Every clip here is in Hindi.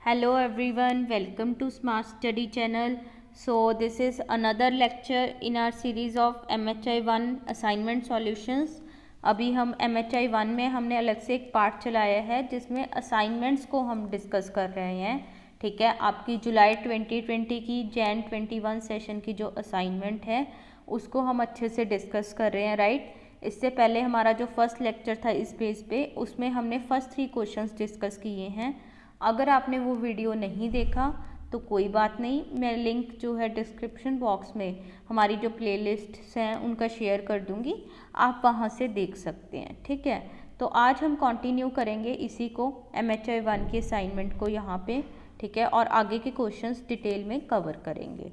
Hello everyone, welcome to Smart Study channel. So this is another lecture in our series of MHI 1 assignment solutions. अभी हम MHI 1 में हमने अलग से एक पार्ट चलाया है जिसमें असाइनमेंट्स को हम डिस्कस कर रहे हैं. ठीक है, आपकी जुलाई 2020 की जैन 21 सेशन की जो असाइनमेंट है उसको हम अच्छे से डिस्कस कर रहे हैं. राइट, इससे पहले हमारा जो फर्स्ट लेक्चर था इस पेज पे उसमें हमने फर्स्ट 3 क्वेश्चंस डिस्कस किए हैं. अगर आपने वो वीडियो नहीं देखा तो कोई बात नहीं, मैं लिंक जो है डिस्क्रिप्शन बॉक्स में हमारी जो प्लेलिस्ट्स हैं उनका शेयर कर दूंगी, आप वहाँ से देख सकते हैं. ठीक है, तो आज हम कंटिन्यू करेंगे इसी को, MHI 1 की असाइनमेंट को यहाँ पे. ठीक है, और आगे के क्वेश्चंस डिटेल में कवर करेंगे.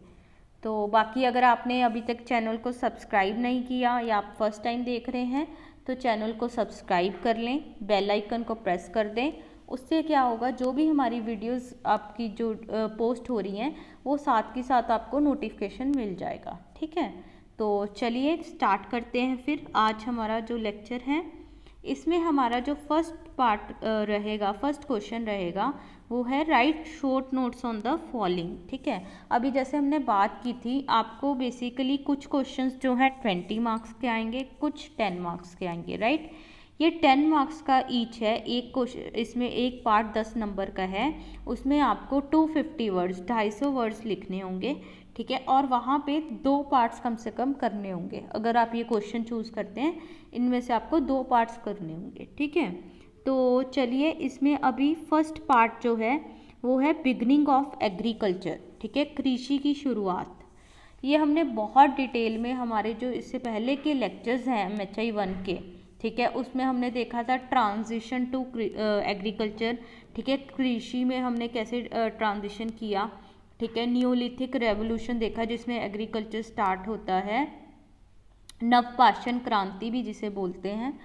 तो बाकी अगर आपने अभी तक चैनल को सब्सक्राइब नहीं किया या आप फर्स्ट टाइम देख रहे हैं तो चैनल को सब्सक्राइब कर लें, बेल आइकन को प्रेस कर दें. उससे क्या होगा, जो भी हमारी वीडियोस आपकी जो पोस्ट हो रही हैं वो साथ के साथ आपको नोटिफिकेशन मिल जाएगा. ठीक है, तो चलिए स्टार्ट करते हैं. फिर आज हमारा जो लेक्चर है इसमें हमारा जो फर्स्ट पार्ट रहेगा, फर्स्ट क्वेश्चन रहेगा वो है right short notes on the following. ठीक है, अभी जैसे हमने बात की थी आपको बेसिकली कुछ क्वेश्चंस जो है 20 मार्क्स के आएंगे, कुछ 10 मार्क्स के आएंगे. राइट, ये 10 मार्क्स का ईच है. एक क्वेश्चन इसमें एक पार्ट 10 नंबर का है, उसमें आपको 250 वर्ड्स 250 वर्ड्स लिखने होंगे. ठीक है, और वहाँ पे 2 पार्ट्स कम से कम करने होंगे. अगर आप ये क्वेश्चन चूज़ करते हैं इनमें से आपको 2 पार्ट्स करने होंगे. ठीक है, तो चलिए इसमें अभी फर्स्ट पार्ट जो है वो है बिगनिंग ऑफ एग्रीकल्चर. ठीक है, कृषि की शुरुआत. ये हमने बहुत डिटेल में हमारे जो इससे पहले के लेक्चर्स हैं MHI 1 के, ठीक है, उसमें हमने देखा था ट्रांजिशन टू एग्रीकल्चर. ठीक है, कृषि में हमने कैसे ट्रांजिशन किया. ठीक है, न्यूलिथिक रेवोल्यूशन देखा जिसमें एग्रीकल्चर स्टार्ट होता है, नवपाषाण क्रांति भी जिसे बोलते हैं.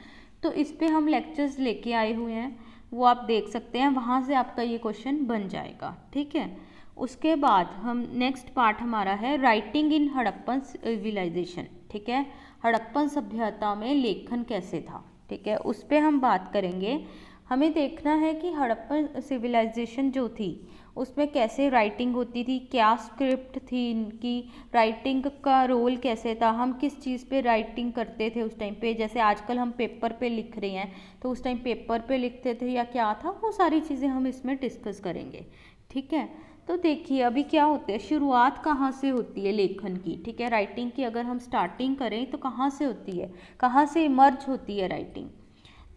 तो इस पे हम लेक्चर्स लेके आए हुए हैं, वो आप देख सकते हैं, वहाँ से आपका ये क्वेश्चन बन जाएगा. ठीक है, उसके बाद हम नेक्स्ट पार्ट हमारा है राइटिंग इन हड़प्पन सिविलाइजेशन. ठीक है, हड़प्पन सभ्यता में लेखन कैसे था. ठीक है, उस पर हम बात करेंगे. हमें देखना है कि हड़प्पन सिविलाइजेशन जो थी उसमें कैसे राइटिंग होती थी, क्या स्क्रिप्ट थी इनकी, राइटिंग का रोल कैसे था, हम किस चीज़ पे राइटिंग करते थे उस टाइम पे. जैसे आजकल हम पेपर पे लिख रहे हैं तो उस टाइम पेपर पे लिखते थे या क्या था, वो सारी चीज़ें हम इसमें डिस्कस करेंगे. ठीक है, तो देखिए अभी क्या होता है, शुरुआत कहाँ से होती है लेखन की. ठीक है, राइटिंग की अगर हम स्टार्टिंग करें तो कहाँ से होती है, कहाँ से इमर्ज होती है राइटिंग.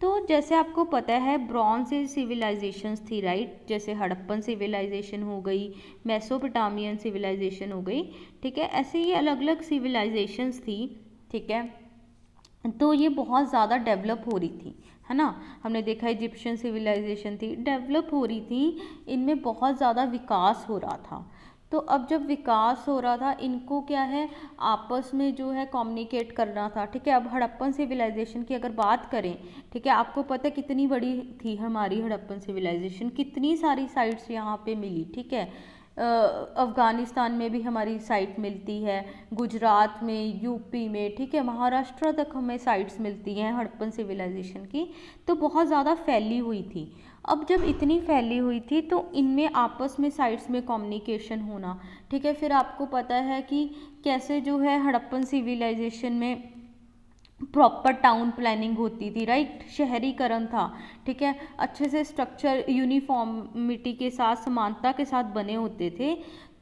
तो जैसे आपको पता है ब्रॉन्ज एज सिविलाइजेशंस थी. राइट, जैसे हड़प्पन सिविलाइजेशन हो गई, मेसोपोटामियन सिविलाइजेशन हो गई. ठीक है, ऐसे ही अलग अलग सिविलाइजेशंस थी. ठीक है, तो ये बहुत ज़्यादा डेवलप हो रही थी, है ना. हमने देखा इजिप्शियन सिविलाइजेशन थी, डेवलप हो रही थी, इनमें बहुत ज़्यादा विकास हो रहा था. तो अब जब विकास हो रहा था इनको क्या है, आपस में जो है कम्युनिकेट करना था. ठीक है, अब हड़प्पन सिविलाइजेशन की अगर बात करें, ठीक है, आपको पता है कितनी बड़ी थी हमारी हड़प्पन सिविलाइजेशन, कितनी सारी साइट्स यहाँ पे मिली. ठीक है, अफ़गानिस्तान में भी हमारी साइट मिलती है, गुजरात में, यूपी में, ठीक है, महाराष्ट्र तक हमें साइट्स मिलती हैं हड़प्पन सिविलाइजेशन की. तो बहुत ज़्यादा फैली हुई थी. अब जब इतनी फैली हुई थी तो इनमें आपस में साइट्स में कम्युनिकेशन होना. ठीक है, फिर आपको पता है कि कैसे जो है हड़प्पन सिविलाइजेशन में प्रॉपर टाउन प्लानिंग होती थी. राइट, शहरीकरण था. ठीक है, अच्छे से स्ट्रक्चर यूनिफॉर्मिटी के साथ, समानता के साथ बने होते थे.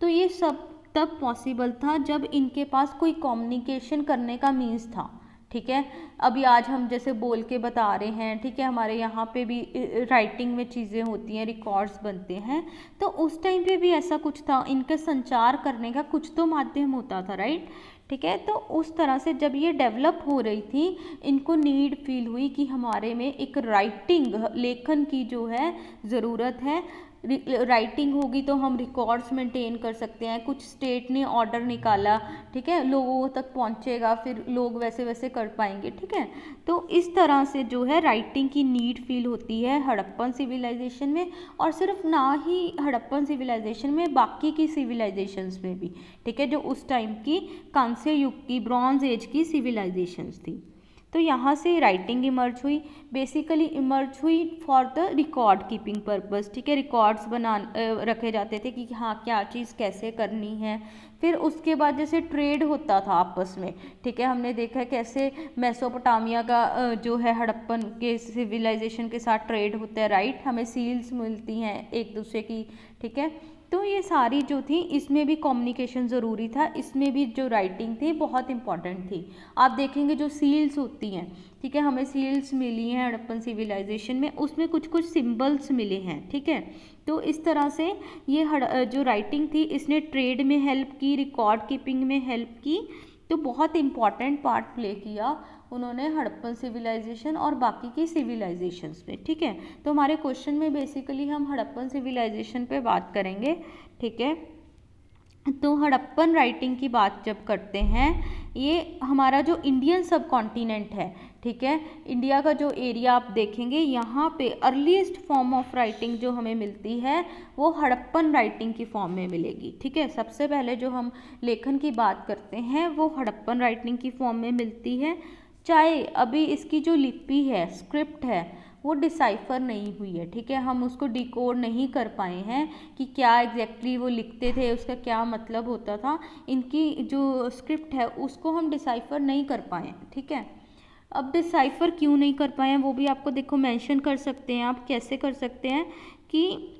तो ये सब तब पॉसिबल था जब इनके पास कोई कम्युनिकेशन करने का मीन्स था. ठीक है, अभी आज हम जैसे बोल के बता रहे हैं, ठीक है, हमारे यहाँ पे भी राइटिंग में चीज़ें होती हैं, रिकॉर्ड्स बनते हैं. तो उस टाइम पे भी ऐसा कुछ था, इनके संचार करने का कुछ तो माध्यम होता था. राइट, ठीक है, तो उस तरह से जब ये डेवलप हो रही थी इनको नीड फील हुई कि हमारे में एक राइटिंग, लेखन की जो है ज़रूरत है. राइटिंग होगी तो हम रिकॉर्ड्स मेंटेन कर सकते हैं. कुछ स्टेट ने ऑर्डर निकाला, ठीक है, लोगों तक पहुंचेगा, फिर लोग वैसे वैसे कर पाएंगे. ठीक है, तो इस तरह से जो है राइटिंग की नीड फील होती है हड़प्पन सिविलाइजेशन में, और सिर्फ ना ही हड़प्पन सिविलाइजेशन में, बाकी की सिविलाइजेशंस में भी. ठीक है, जो उस टाइम की कांस्य युग की, ब्रॉन्ज एज की सिविलाइजेशंस थी. तो यहाँ से राइटिंग इमर्ज हुई, बेसिकली इमर्ज हुई for the record keeping purpose, ठीक है। रिकॉर्ड्स रखे जाते थे कि हाँ क्या चीज़ कैसे करनी है। फिर उसके बाद जैसे ट्रेड होता था आपस में, ठीक है, हमने देखा है कैसे मेसोपोटामिया का जो है हड़प्पन के सिविलाइजेशन के साथ ट्रेड होता है, राइट, हमें सील्स मिलती हैं एक दूसरे की, ठीक है। तो ये सारी जो थी इसमें भी कम्युनिकेशन ज़रूरी था, इसमें भी जो राइटिंग थी बहुत इंपॉर्टेंट थी। आप देखेंगे जो सील्स होती हैं, ठीक है, हमें सील्स मिली हैं हड़प्पन सिविलाइजेशन में, उसमें कुछ कुछ सिंबल्स मिले हैं, ठीक है। तो इस तरह से ये जो राइटिंग थी इसने ट्रेड में हेल्प की, रिकॉर्ड कीपिंग में हेल्प की, तो बहुत इम्पॉर्टेंट पार्ट प्ले किया उन्होंने हड़प्पन सिविलाइजेशन और बाकी की सिविलाइजेशंस में, ठीक है। तो हमारे क्वेश्चन में बेसिकली हम हड़प्पन सिविलाइजेशन पे बात करेंगे, ठीक है। तो हड़प्पन राइटिंग की बात जब करते हैं, ये हमारा जो इंडियन सब कॉन्टिनेंट है, ठीक है, इंडिया का जो एरिया आप देखेंगे यहाँ पे अर्लीस्ट फॉर्म ऑफ राइटिंग जो हमें मिलती है वो हड़प्पन राइटिंग की फॉर्म में मिलेगी, ठीक है। सबसे पहले जो हम लेखन की बात करते हैं वो हड़प्पन राइटिंग की फॉर्म में मिलती है, चाहे अभी इसकी जो लिपि है, स्क्रिप्ट है, वो डिसाइफर नहीं हुई है, ठीक है, हम उसको डिकोड नहीं कर पाए हैं कि क्या एग्जैक्टली वो लिखते थे, उसका क्या मतलब होता था। इनकी जो स्क्रिप्ट है उसको हम डिसाइफर नहीं कर पाए, ठीक है। अब डिसाइफर क्यों नहीं कर पाए हैं वो भी आपको देखो मेंशन कर सकते हैं। आप कैसे कर सकते हैं कि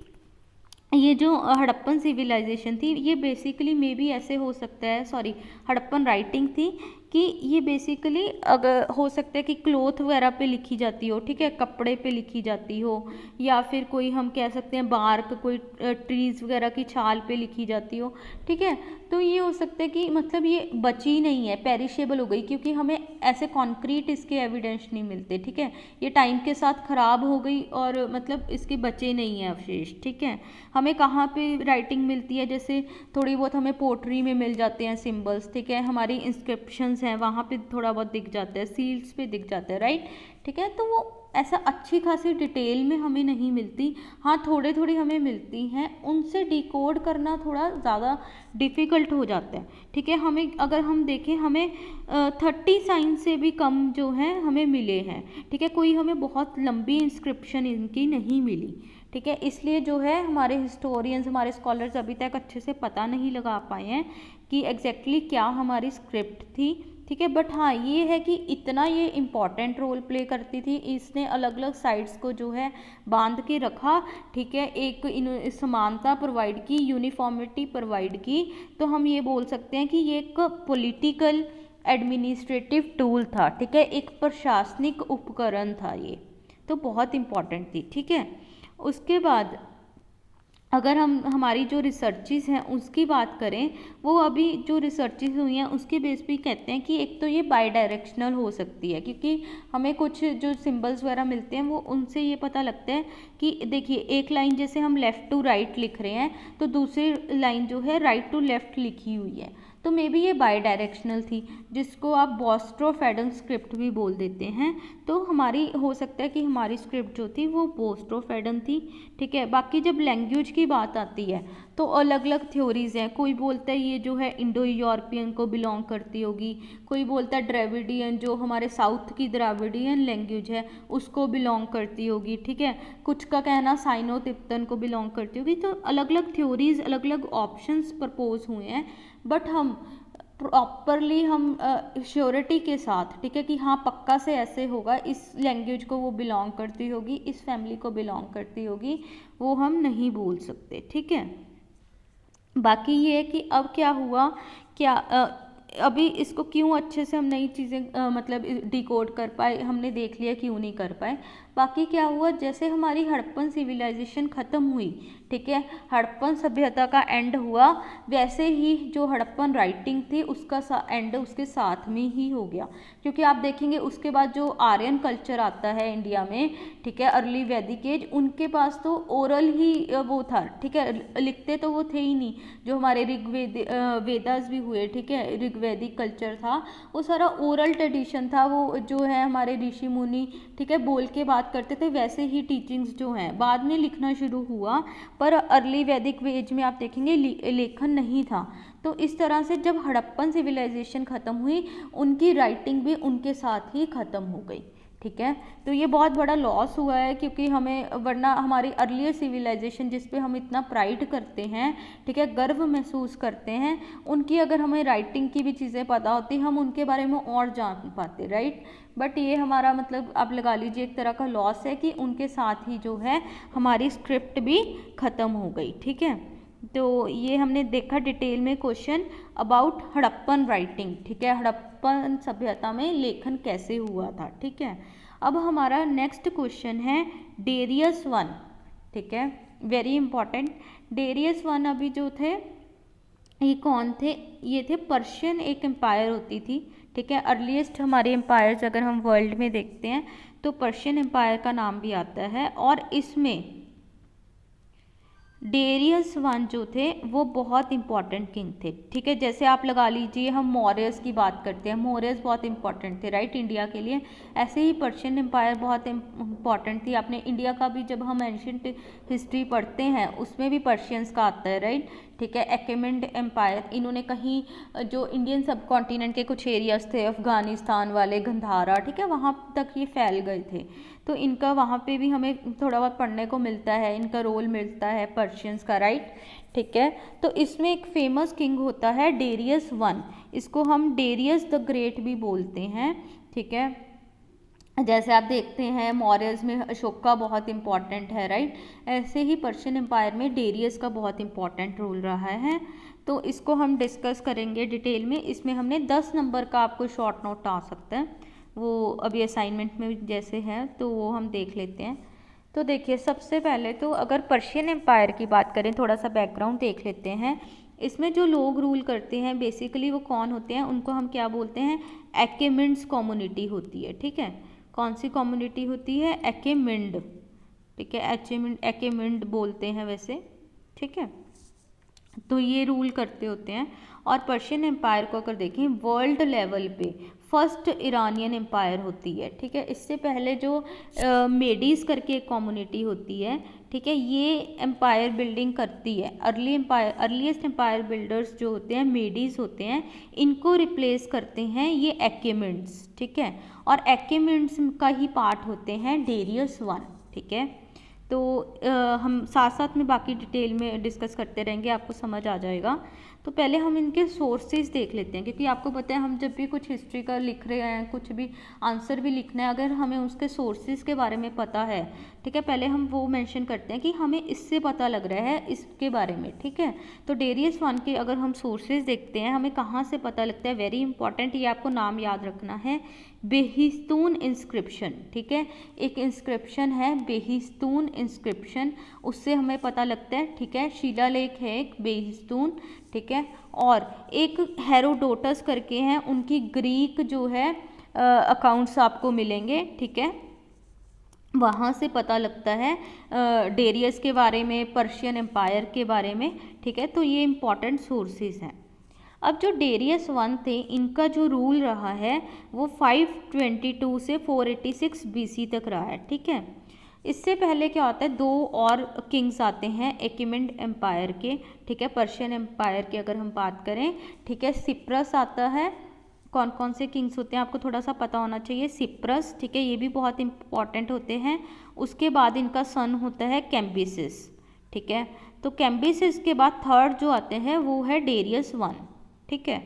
ये जो हड़प्पन सिविलाइजेशन थी ये बेसिकली मे बी ऐसे हो सकता है, सॉरी, हड़प्पन राइटिंग थी कि ये बेसिकली अगर हो सकता है कि क्लोथ वगैरह पे लिखी जाती हो, ठीक है, कपड़े पे लिखी जाती हो, या फिर कोई हम कह सकते हैं बार्क, कोई ट्रीज़ वगैरह की छाल पे लिखी जाती हो, ठीक है। तो ये हो सकता है कि मतलब ये बची नहीं है, पेरिशेबल हो गई, क्योंकि हमें ऐसे कॉन्क्रीट इसके एविडेंस नहीं मिलते, ठीक है, ये टाइम के साथ ख़राब हो गई और मतलब इसके बचे नहीं हैं अवशेष, ठीक है। हमें कहाँ पे राइटिंग मिलती है, जैसे थोड़ी बहुत हमें पोट्री में मिल जाते हैं सिंबल्स, ठीक है, हमारी इंस्क्रिप्शंस हैं वहाँ पे थोड़ा बहुत दिख जाता है, सील्स पे दिख जाता है, राइट, ठीक है। तो वो ऐसा अच्छी खासी डिटेल में हमें नहीं मिलती, हाँ थोड़े थोड़ी हमें मिलती हैं, उनसे डिकोड करना थोड़ा ज़्यादा डिफ़िकल्ट हो जाता है, ठीक है। हमें अगर हम देखें हमें 30 साइन से भी कम जो है हमें मिले हैं, ठीक है, कोई हमें बहुत लंबी इंस्क्रिप्शन इनकी नहीं मिली, ठीक है। इसलिए जो है हमारे हिस्टोरियंस, हमारे स्कॉलर्स अभी तक अच्छे से पता नहीं लगा पाए हैं कि एग्जैक्टली क्या हमारी स्क्रिप्ट थी, ठीक है। बट हाँ ये है कि इतना ये इम्पॉर्टेंट रोल प्ले करती थी, इसने अलग अलग साइड्स को जो है बांध के रखा, ठीक है, एक समानता प्रोवाइड की, यूनिफॉर्मिटी प्रोवाइड की। तो हम ये बोल सकते हैं कि ये एक पॉलिटिकल एडमिनिस्ट्रेटिव टूल था, ठीक है, एक प्रशासनिक उपकरण था ये, तो बहुत इम्पॉर्टेंट थी, ठीक है। उसके बाद अगर हम हमारी जो रिसर्चेस हैं उसकी बात करें, वो अभी जो रिसर्चेस हुई हैं उसके बेस पे कहते हैं कि एक तो ये बाई डायरेक्शनल हो सकती है, क्योंकि हमें कुछ जो सिंबल्स वगैरह मिलते हैं वो उनसे ये पता लगता है कि देखिए एक लाइन जैसे हम लेफ़्ट टू राइट लिख रहे हैं तो दूसरी लाइन जो है राइट टू लेफ़्ट लिखी हुई है, तो मे बी ये बाई डायरेक्शनल थी, जिसको आप बोस्ट्रोफेडन स्क्रिप्ट भी बोल देते हैं। तो हमारी हो सकता है कि हमारी स्क्रिप्ट जो थी वो बोस्ट्रोफेडन थी, ठीक है। बाकी जब लैंग्वेज की बात आती है तो अलग अलग थ्योरीज़ हैं, कोई बोलता है ये जो है इंडो यूरोपियन को बिलोंग करती होगी, कोई बोलता है द्रविडियन जो हमारे साउथ की द्रविडियन लैंग्वेज है उसको बिलोंग करती होगी, ठीक है, कुछ का कहना साइनो तिब्बतन को बिलोंग करती होगी। तो अलग अलग थ्योरीज़, अलग अलग ऑप्शंस प्रपोज हुए हैं, बट हम प्रॉपरली हम श्योरिटी के साथ, ठीक है, कि हाँ पक्का से ऐसे होगा, इस लैंग्वेज को वो बिलोंग करती होगी, इस फैमिली को बिलोंग करती होगी, वो हम नहीं बोल सकते, ठीक है। बाकी ये है कि अब क्या हुआ, क्या अभी इसको क्यों अच्छे से हम नई चीज़ें मतलब डिकोड कर पाए, हमने देख लिया क्यों नहीं कर पाए। बाकी क्या हुआ, जैसे हमारी हड़प्पन सिविलाइजेशन ख़त्म हुई, ठीक है, हड़प्पन सभ्यता का एंड हुआ, वैसे ही जो हड़प्पन राइटिंग थी उसका एंड उसके साथ में ही हो गया, क्योंकि आप देखेंगे उसके बाद जो आर्यन कल्चर आता है इंडिया में, ठीक है, अर्ली वैदिक एज, उनके पास तो ओरल ही वो था, ठीक है, लिखते तो वो थे ही नहीं, जो हमारे ऋग्वेद वेदास भी हुए, ठीक है, वैदिक कल्चर था वो सारा ओरल ट्रेडिशन था, वो जो है हमारे ऋषि मुनि, ठीक है, बोल के बात करते थे, वैसे ही टीचिंग्स जो हैं। बाद में लिखना शुरू हुआ, पर अर्ली वैदिक एज में आप देखेंगे लेखन नहीं था। तो इस तरह से जब हड़प्पन सिविलाइजेशन ख़त्म हुई, उनकी राइटिंग भी उनके साथ ही ख़त्म हो गई, ठीक है। तो ये बहुत बड़ा लॉस हुआ है, क्योंकि हमें, वरना हमारी अर्लियर सिविलाइजेशन जिस पे हम इतना प्राइड करते हैं, ठीक है, गर्व महसूस करते हैं, उनकी अगर हमें राइटिंग की भी चीज़ें पता होती, हम उनके बारे में और जान पाते, राइट। बट ये हमारा मतलब आप लगा लीजिए एक तरह का लॉस है कि उनके साथ ही जो है हमारी स्क्रिप्ट भी ख़त्म हो गई, ठीक है। तो ये हमने देखा डिटेल में क्वेश्चन अबाउट हड़प्पन राइटिंग, ठीक है, हड़प्पन सभ्यता में लेखन कैसे हुआ था, ठीक है। अब हमारा नेक्स्ट क्वेश्चन है डेरियस वन, ठीक है, वेरी इंपॉर्टेंट। डेरियस वन अभी जो थे ये कौन थे? ये थे पर्शियन, एक एम्पायर होती थी, ठीक है। अर्लीस्ट हमारे एम्पायर्स अगर हम वर्ल्ड में देखते हैं तो पर्शियन एम्पायर का नाम भी आता है, और इसमें डेरियस वन जो थे वो बहुत इंपॉर्टेंट किंग थे, ठीक है। जैसे आप लगा लीजिए हम मौर्यस की बात करते हैं, मौर्यस बहुत इंपॉर्टेंट थे, राइट, इंडिया के लिए। ऐसे ही पर्शियन एम्पायर बहुत इंपॉर्टेंट थी। आपने इंडिया का भी जब हम एंशिएंट हिस्ट्री पढ़ते हैं उसमें भी पर्शियंस का आता है, राइट, ठीक है। अकेमेंड एम्पायर, इन्होंने कहीं जो इंडियन सब कॉन्टिनेंट के कुछ एरियाज थे, अफगानिस्तान वाले, गंधारा, ठीक है, वहाँ तक ये फैल गए थे। तो इनका वहाँ पे भी हमें थोड़ा बहुत पढ़ने को मिलता है, इनका रोल मिलता है पर्शियंस का, राइट, ठीक है। तो इसमें एक फेमस किंग होता है डेरियस वन, इसको हम डेरियस द ग्रेट भी बोलते हैं, ठीक है। जैसे आप देखते हैं मौर्यस में अशोका बहुत इंपॉर्टेंट है, राइट, ऐसे ही पर्शियन एम्पायर में डेरियस का बहुत इंपॉर्टेंट रोल रहा है। तो इसको हम डिस्कस करेंगे डिटेल में। इसमें हमने 10 नंबर का आपको शॉर्ट नोट आ सकता है, वो अभी असाइनमेंट में जैसे है तो वो हम देख लेते हैं। तो देखिए सबसे पहले तो अगर पर्शियन एम्पायर की बात करें, थोड़ा सा बैकग्राउंड देख लेते हैं। इसमें जो लोग रूल करते हैं बेसिकली वो कौन होते हैं, उनको हम क्या बोलते हैं, एकेमिंड्स कम्युनिटी होती है, ठीक है। कौन सी कम्युनिटी होती है? एकेमिंड, ठीक है, एकेमिंड बोलते हैं वैसे, ठीक है। तो ये रूल करते होते हैं। और पर्शियन एम्पायर को अगर देखें वर्ल्ड लेवल पे फर्स्ट ईरानियन एम्पायर होती है, ठीक है। इससे पहले जो मेडीज करके एक कम्युनिटी होती है, ठीक है, ये एम्पायर बिल्डिंग करती है। अर्लीस्ट एम्पायर बिल्डर्स जो होते हैं मेडीज होते हैं, इनको रिप्लेस करते हैं ये एकेमिंड्स, ठीक है। और एकेमिंड्स का ही पार्ट होते हैं डेरियस वन, ठीक है। तो हम साथ साथ में बाकी डिटेल में डिस्कस करते रहेंगे, आपको समझ आ जाएगा। तो पहले हम इनके सोर्सेज देख लेते हैं, क्योंकि आपको पता है हम जब भी कुछ हिस्ट्री का लिख रहे हैं, कुछ भी आंसर भी लिखना है, अगर हमें उसके सोर्सेज के बारे में पता है, ठीक है, पहले हम वो मेंशन करते हैं कि हमें इससे पता लग रहा है इसके बारे में, ठीक है। तो डेरियस वन के अगर हम सोर्सेज देखते हैं, हमें कहाँ से पता लगता है, वेरी इंपॉर्टेंट, ये आपको नाम याद रखना है, बेहिस्तून इंस्क्रिप्शन, ठीक है। एक इंस्क्रिप्शन है बेहिस्तून इंस्क्रिप्शन, उससे हमें पता लगता है, ठीक है। शिलालेख है एक बेहिस्तून, ठीक है। और एक हेरोडोटस करके हैं, उनकी ग्रीक जो है अकाउंट्स आपको मिलेंगे, ठीक है। वहाँ से पता लगता है डेरियस के बारे में, पर्शियन एम्पायर के बारे में, ठीक है। तो ये इंपॉर्टेंट सोर्सेज हैं। अब जो डेरियस वन थे, इनका जो रूल रहा है वो 522 से 486 BC तक रहा है, ठीक है। इससे पहले क्या होता है, दो और किंग्स आते हैं एकेमेंड एम्पायर के, ठीक है। पर्शियन एम्पायर की अगर हम बात करें, ठीक है, सिप्रस आता है। कौन कौन से किंग्स होते हैं आपको थोड़ा सा पता होना चाहिए, सिप्रस, ठीक है, ये भी बहुत इंपॉर्टेंट होते हैं। उसके बाद इनका सन होता है कैम्बिसिस, ठीक है। तो कैम्बिसिस के बाद थर्ड जो आते हैं वो है डेरियस वन, ठीक है।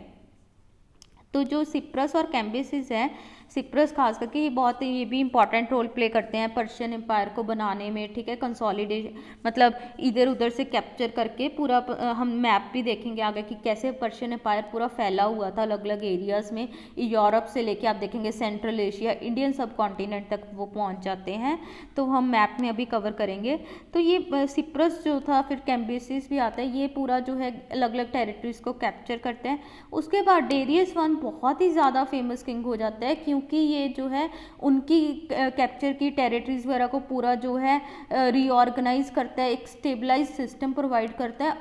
तो जो सिप्रस और कैम्बिसिस है, सिप्रस खास करके ये भी इंपॉर्टेंट रोल प्ले करते हैं पर्शियन एम्पायर को बनाने में, ठीक है। कंसोलिडेशन मतलब इधर उधर से कैप्चर करके पूरा, हम मैप भी देखेंगे आगे कि कैसे पर्शियन एम्पायर पूरा फैला हुआ था अलग अलग एरियाज में, यूरोप से लेके आप देखेंगे सेंट्रल एशिया, इंडियन सब कॉन्टिनेंट तक वो पहुंच जाते हैं। तो हम मैप में अभी कवर करेंगे। तो ये सिप्रस जो था, फिर कैम्बिसिस भी आता है, ये पूरा जो है अलग अलग टेरिटरीज को कैप्चर करते हैं। उसके बाद डेरियस वन बहुत ही ज़्यादा फेमस किंग हो जाता है, क्योंकि ये जो है उनकी कैप्चर की टेरिटरीज वगैरह को पूरा जो है रीऑर्गेनाइज करता है, एक स्टेबलाइज सिस्टम प्रोवाइड करता है,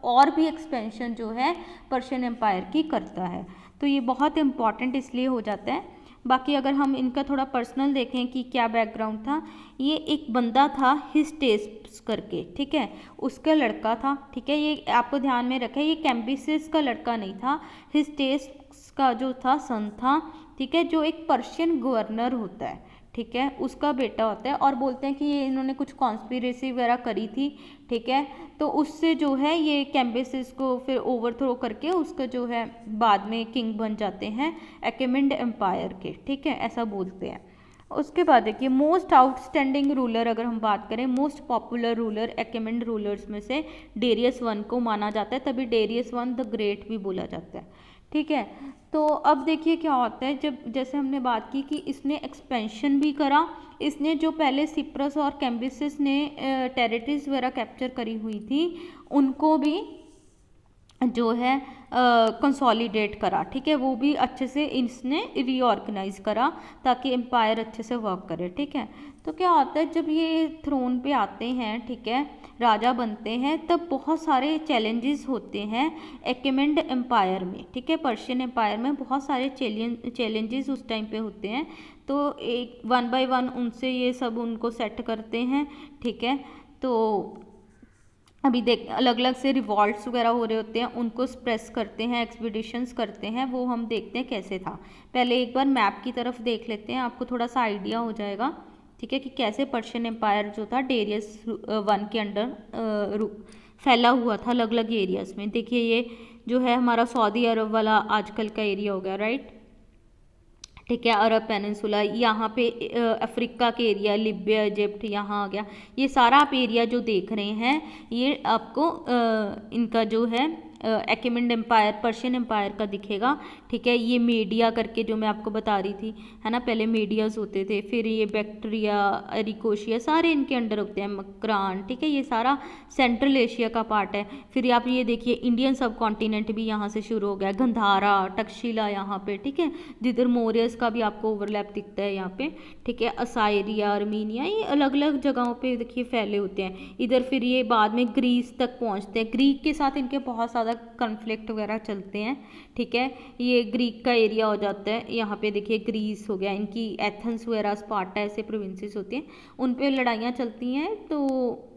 और भी एक्सपेंशन जो है पर्शियन एम्पायर की करता है। तो ये बहुत इम्पॉर्टेंट इसलिए हो जाता है। बाकी अगर हम इनका थोड़ा पर्सनल देखें कि क्या बैकग्राउंड था, ये एक बंदा था हिस्टेस्प करके, ठीक है, उसका लड़का था, ठीक है, ये आपको ध्यान में रखें, ये कैम्बिसेस का लड़का नहीं था, हिस्टेस्प का जो था सन था, ठीक है, जो एक पर्शियन गवर्नर होता है, ठीक है, उसका बेटा होता है। और बोलते हैं कि ये इन्होंने कुछ कॉन्स्पिरेसी वगैरह करी थी, ठीक है, तो उससे जो है ये कैम्बिसेस को फिर ओवरथ्रो करके उसका जो है बाद में किंग बन जाते हैं अकेमेंड एम्पायर के, ठीक है, ऐसा बोलते हैं। उसके बाद देखिए मोस्ट आउटस्टैंडिंग रूलर, अगर हम बात करें मोस्ट पॉपुलर रूलर अकेमेंड रूलर्स में से डेरियस वन को माना जाता है, तभी डेरियस वन द ग्रेट भी बोला जाता है, ठीक है। तो अब देखिए क्या होता है, जब जैसे हमने बात की कि इसने एक्सपेंशन भी करा, इसने जो पहले सिप्रस और कैम्बिसेस ने टेरिटरीज वगैरह कैप्चर करी हुई थी उनको भी जो है कंसोलिडेट करा, ठीक है, वो भी अच्छे से इसने रीऑर्गेनाइज करा ताकि एम्पायर अच्छे से वर्क करे, ठीक है। तो क्या होता है जब ये थ्रोन पे आते हैं, ठीक है, राजा बनते हैं, तब बहुत सारे चैलेंजेस होते हैं अकेमेंड एम्पायर में, ठीक है, पर्शियन एम्पायर में बहुत सारे चैलेंजेस उस टाइम पे होते हैं। तो एक वन बाय वन उनसे ये सब उनको सेट करते हैं, ठीक है। तो अभी देख अलग अलग से रिवॉल्ट्स वगैरह हो रहे होते हैं, उनको स्प्रेस करते हैं, एक्सपीडिशंस करते हैं, वो हम देखते हैं कैसे था। पहले एक बार मैप की तरफ देख लेते हैं, आपको थोड़ा सा आइडिया हो जाएगा, ठीक है, कि कैसे पर्शियन एम्पायर जो था डेरियस वन के अंडर फैला हुआ था अलग अलग एरियाज़ में। देखिए ये जो है हमारा सऊदी अरब वाला आजकल का एरिया हो गया, राइट, ठीक है, अरब पेनिनसुला, यहाँ पे अफ्रीका के एरिया, लिबिया, इजिप्ट यहाँ आ गया, ये सारा आप एरिया जो देख रहे हैं ये आपको इनका जो है अकेमेंड एम्पायर पर्शियन एम्पायर का दिखेगा, ठीक है। ये मीडिया करके जो मैं आपको बता रही थी, है ना, पहले मीडियाज होते थे, फिर ये बैक्टीरिया, एरिकोशिया, सारे इनके अंडर होते हैं, मकरान, ठीक है, ये सारा सेंट्रल एशिया का पार्ट है। फिर आप ये देखिए इंडियन सब कॉन्टिनेंट भी यहाँ से शुरू हो गया, गंधारा, तक्षशिला यहाँ पे, ठीक है, जिधर मौर्यस का भी आपको ओवरलैप दिखता है यहाँ पे, ठीक है, असाइरिया, अर्मीनिया, ये अलग अलग जगहों पे देखिए फैले होते हैं इधर। फिर ये बाद में ग्रीस तक पहुँचते हैं, ग्रीक के साथ इनके बहुत ज़्यादा कन्फ्लिक्ट वगैरह चलते हैं, ठीक है, ये ग्रीक का एरिया हो जाता है। यहाँ पे देखिए ग्रीस हो गया, इनकी एथेंस वगैरह, स्पार्टा, ऐसे प्रोविंसेस होती हैं, उन पे लड़ाइयाँ चलती हैं। तो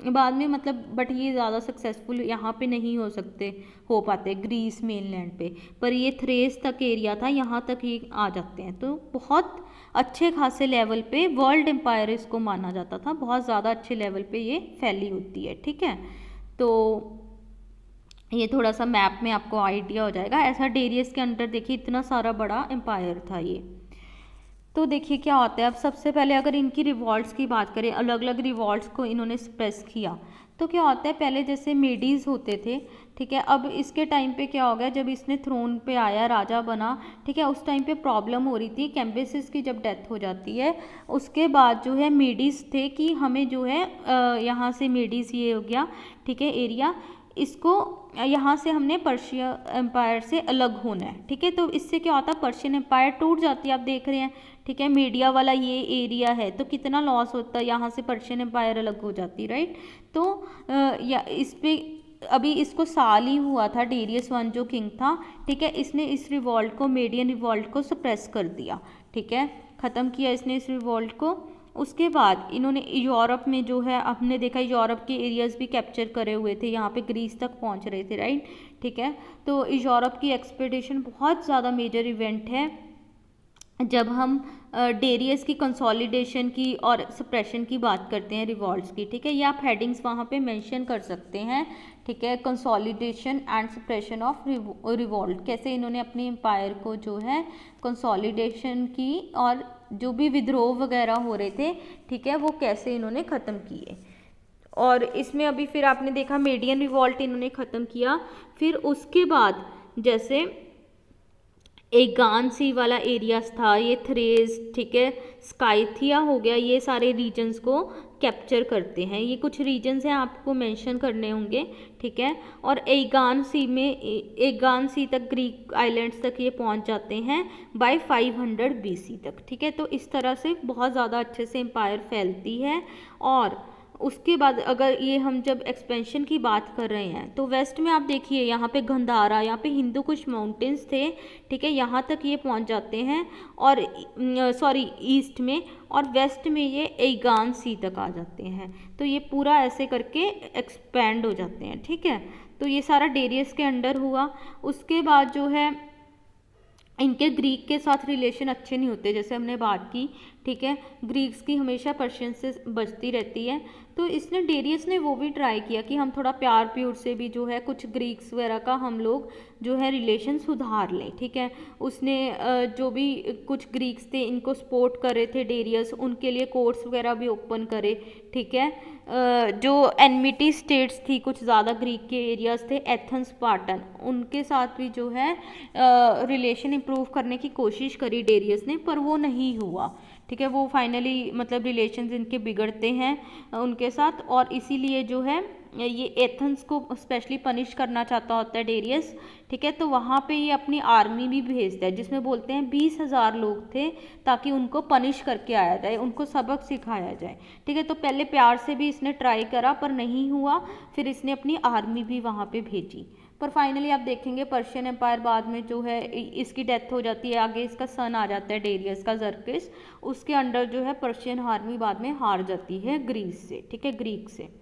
बाद में मतलब बट ये ज़्यादा सक्सेसफुल यहाँ पे नहीं हो पाते ग्रीस मेनलैंड पे, पर ये थ्रेस तक एरिया था, यहाँ तक ये आ जाते हैं। तो बहुत अच्छे खासे लेवल पे वर्ल्ड एम्पायर इसको माना जाता था, बहुत ज़्यादा अच्छे लेवल पे ये फैली होती है, ठीक है। तो ये थोड़ा सा मैप में आपको आइडिया हो जाएगा। ऐसा डेरियस के अंडर देखिए इतना सारा बड़ा एम्पायर था ये। तो देखिए क्या होता है, अब सबसे पहले अगर इनकी रिवॉल्ट्स की बात करें, अलग अलग रिवॉल्ट्स को इन्होंने सप्रेस किया, तो क्या होता है पहले जैसे मेडीज होते थे, ठीक है, अब इसके टाइम पे क्या हो गया, जब इसने थ्रोन पे आया, राजा बना, ठीक है, उस टाइम पे प्रॉब्लम हो रही थी, कैम्बिसेस की जब डेथ हो जाती है उसके बाद जो है मेडीज थे कि हमें जो है यहाँ से मेडीज ये हो गया, ठीक है, एरिया, इसको यहाँ से हमने पर्शिया एम्पायर से अलग होना है, ठीक है। तो इससे क्या होता है पर्शियन एम्पायर टूट जाती है, आप देख रहे हैं, ठीक है, मीडिया वाला ये एरिया है, तो कितना लॉस होता है, यहाँ से पर्शियन एम्पायर अलग हो जाती, राइट। तो या इस पे अभी इसको साल ही हुआ था, डेरियस वन जो किंग था, ठीक है, इसने इस रिवॉल्ट को, मेडियन रिवॉल्ट को सप्रेस कर दिया, ठीक है, ख़त्म किया इसने इस रिवॉल्ट को। उसके बाद इन्होंने यूरोप में जो है हमने देखा यूरोप के एरियाज़ भी कैप्चर करे हुए थे, यहाँ पे ग्रीस तक पहुँच रहे थे, राइट, ठीक है। तो यूरोप की एक्सपेडिशन बहुत ज़्यादा मेजर इवेंट है जब हम डेरियस की कंसोलिडेशन की और सप्रेशन की बात करते हैं रिवॉल्ट्स की, ठीक है, ये आप हेडिंग्स वहाँ पे मेंशन कर सकते हैं, ठीक है, consolidation and suppression of revolt, कैसे इन्होंने अपने एम्पायर को जो है कंसोलिडेशन की और जो भी विद्रोह वगैरह हो रहे थे, ठीक है, वो कैसे इन्होंने ख़त्म किए। और इसमें अभी फिर आपने देखा मेडियन रिवॉल्ट इन्होंने ख़त्म किया, फिर उसके बाद जैसे एगान सी वाला एरियाज था, ये थ्रेस, ठीक है, स्काइथिया हो गया, ये सारे रीजन्स को कैप्चर करते हैं। ये कुछ रीजन्स हैं आपको मेंशन करने होंगे, ठीक है। और एगान सी में, एगान सी तक ग्रीक आइलैंड्स तक ये पहुंच जाते हैं बाय 500 BC तक, ठीक है। तो इस तरह से बहुत ज़्यादा अच्छे से एम्पायर फैलती है। और उसके बाद अगर ये हम जब एक्सपेंशन की बात कर रहे हैं तो वेस्ट में आप देखिए यहाँ पे गंधारा, यहाँ पे हिंदू कुश माउंटेन्स थे, ठीक है, यहाँ तक ये पहुँच जाते हैं, और सॉरी ईस्ट में, और वेस्ट में ये एगान सी तक आ जाते हैं। तो ये पूरा ऐसे करके एक्सपैंड हो जाते हैं, ठीक है। तो ये सारा डेरियस के अंडर हुआ। उसके बाद जो है इनके ग्रीक के साथ रिलेशन अच्छे नहीं होते, जैसे हमने बात की, ठीक है। ग्रीक्स की हमेशा पर्शियन से बचती रहती है। तो इसने डेरियस ने वो भी ट्राई किया कि हम थोड़ा प्यार प्यूर से भी जो है कुछ ग्रीक्स वगैरह का हम लोग जो है रिलेशन सुधार लें, ठीक है। उसने जो भी कुछ ग्रीक्स थे इनको सपोर्ट कर रहे थे डेरियस, उनके लिए कोर्ट्स वगैरह भी ओपन करे, ठीक है। जो एनमिटी स्टेट्स थी, कुछ ज़्यादा ग्रीक के एरियाज थे, एथेंस, स्पार्टन, उनके साथ भी जो है रिलेशन इम्प्रूव करने की कोशिश करी डेरियस ने, पर वो नहीं हुआ, ठीक है। वो फाइनली मतलब रिलेशंस इनके बिगड़ते हैं उनके साथ, और इसीलिए जो है ये एथेंस को स्पेशली पनिश करना चाहता होता है डेरियस, ठीक है। तो वहाँ पे ये अपनी आर्मी भी भेजता है, जिसमें बोलते हैं 20,000 लोग थे, ताकि उनको पनिश करके आया जाए, उनको सबक सिखाया जाए, ठीक है। तो पहले प्यार से भी इसने ट्राई करा पर नहीं हुआ, फिर इसने अपनी आर्मी भी वहाँ पे भेजी, पर फाइनली आप देखेंगे पर्शियन एम्पायर बाद में जो है इसकी डेथ हो जाती है। आगे इसका सन आ जाता है डेरियस का, जर्किस, उसके अंडर जो है पर्शियन आर्मी बाद में हार जाती है ग्रीस से, ठीक है, ग्रीक से।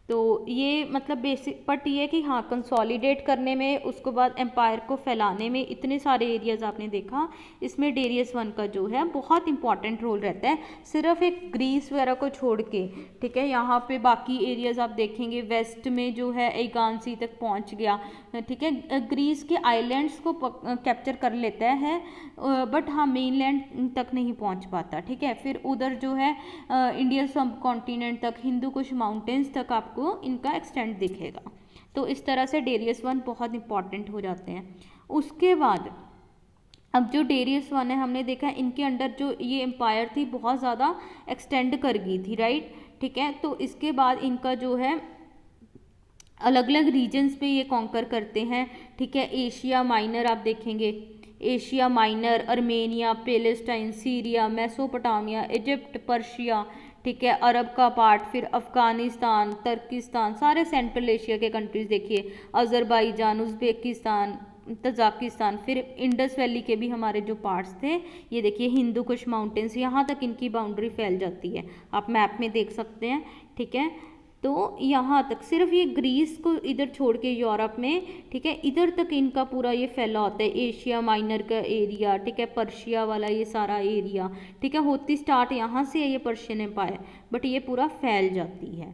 तो ये मतलब बेसिक बट ये कि हाँ कंसोलिडेट करने में, उसके बाद एम्पायर को फैलाने में, इतने सारे एरियाज आपने देखा, इसमें डेरियस वन का जो है बहुत इंपॉर्टेंट रोल रहता है, सिर्फ एक ग्रीस वगैरह को छोड़ के, ठीक है। यहाँ पे बाकी एरियाज आप देखेंगे, वेस्ट में जो है एगान सी तक पहुँच गया, ठीक है। ग्रीस के आइलैंड्स को कैप्चर कर लेता है, बट हाँ मेनलैंड तक नहीं पहुँच पाता, ठीक है। फिर उधर जो है इंडियन सब कॉन्टिनेंट तक, हिंदू कुश माउंटेन्स तक आपको इनका एक्सटेंड दिखेगा। तो इस तरह से डेरियस वन बहुत इंपॉर्टेंट हो जाते हैं। उसके बाद अब जो डेरियस वन है हमने देखा इनके अंडर जो ये एम्पायर थी बहुत ज़्यादा एक्सटेंड कर गई थी, राइट, ठीक है। तो इसके बाद इनका जो है अलग अलग रीजन्स पे ये कॉन्कर करते हैं, ठीक है। एशिया माइनर आप देखेंगे, Asia minor, Armenia, Palestine, Syria, Mesopotamia, Egypt, Persia, ठीक है, अरब का पार्ट, फिर अफगानिस्तान, तुर्किस्तान, सारे सेंट्रल एशिया के कंट्रीज देखिए, अजरबैजान, उज़्बेकिस्तान, तजाकिस्तान, फिर इंडस वैली के भी हमारे जो पार्ट्स थे, ये देखिए हिंदू कुश माउंटेन्स, यहाँ तक इनकी बाउंड्री फैल जाती है, आप मैप में देख सकते हैं, ठीक है। तो यहाँ तक सिर्फ ये ग्रीस को इधर छोड़ के यूरोप में, ठीक है, इधर तक इनका पूरा ये फैला होता है, एशिया माइनर का एरिया, ठीक है, पर्शिया वाला ये सारा एरिया, ठीक है। होती स्टार्ट यहाँ से है ये पर्शियन एम्पायर, बट ये पूरा फैल जाती है।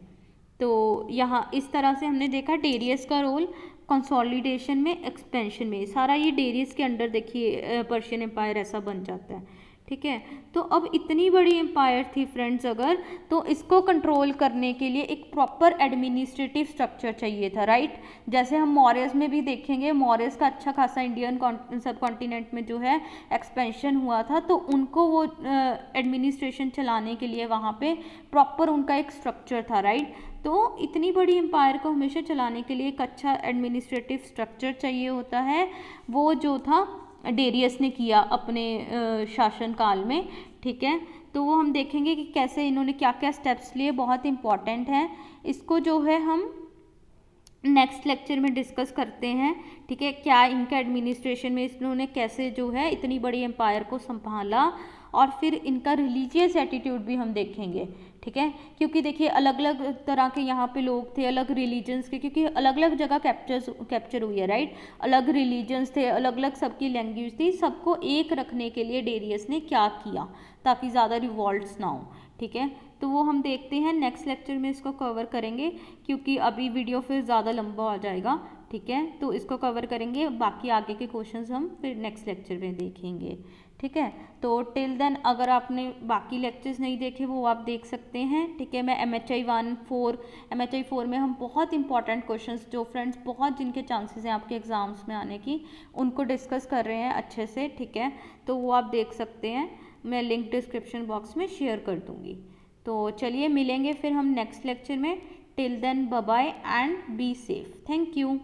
तो यहाँ इस तरह से हमने देखा डेरियस का रोल कंसोलिडेशन में, एक्सपेंशन में, सारा ये डेरियस के अंडर देखिए पर्शियन एम्पायर ऐसा बन जाता है, ठीक है। तो अब इतनी बड़ी एम्पायर थी फ्रेंड्स अगर, तो इसको कंट्रोल करने के लिए एक प्रॉपर एडमिनिस्ट्रेटिव स्ट्रक्चर चाहिए था, राइट। जैसे हम मौर्यस में भी देखेंगे, मौर्यस का अच्छा खासा इंडियन सब कॉन्टिनेंट में जो है एक्सपेंशन हुआ था, तो उनको वो एडमिनिस्ट्रेशन चलाने के लिए वहाँ पे प्रॉपर उनका एक स्ट्रक्चर था, राइट। तो इतनी बड़ी एम्पायर को हमेशा चलाने के लिए एक अच्छा एडमिनिस्ट्रेटिव स्ट्रक्चर चाहिए होता है, वो जो था डेरियस ने किया अपने शासनकाल में, ठीक है। तो वो हम देखेंगे कि कैसे इन्होंने क्या क्या स्टेप्स लिए, बहुत इंपॉर्टेंट है। इसको जो है हम नेक्स्ट लेक्चर में डिस्कस करते हैं, ठीक है। क्या इनका एडमिनिस्ट्रेशन में इन्होंने कैसे जो है इतनी बड़ी एम्पायर को संभाला, और फिर इनका रिलीजियस एटीट्यूड भी हम देखेंगे, ठीक है। क्योंकि देखिए अलग अलग तरह के यहाँ पे लोग थे, अलग रिलीजन्स के, क्योंकि अलग अलग जगह कैप्चर हुई है, राइट। अलग रिलीजन्स थे, अलग अलग सबकी लैंग्वेज थी, सबको एक रखने के लिए डेरियस ने क्या किया ताकि ज़्यादा रिवॉल्ट्स ना हो, ठीक है। तो वो हम देखते हैं नेक्स्ट लेक्चर में, इसको कवर करेंगे, क्योंकि अभी वीडियो फिर ज़्यादा लंबा हो जाएगा, ठीक है। तो इसको कवर करेंगे, बाकी आगे के क्वेश्चंस हम फिर नेक्स्ट लेक्चर में देखेंगे, ठीक है। तो टिल देन अगर आपने बाकी लेक्चर्स नहीं देखे वो आप देख सकते हैं, ठीक है। मैं MHI 1-4 MHI 4 में हम बहुत इंपॉर्टेंट क्वेश्चंस जो फ्रेंड्स बहुत जिनके चांसेस हैं आपके एग्जाम्स में आने की, उनको डिस्कस कर रहे हैं अच्छे से, ठीक है। तो वो आप देख सकते हैं, मैं लिंक डिस्क्रिप्शन बॉक्स में शेयर कर दूँगी। तो चलिए मिलेंगे फिर हम नेक्स्ट लेक्चर में। Till then bye bye and be safe. Thank you.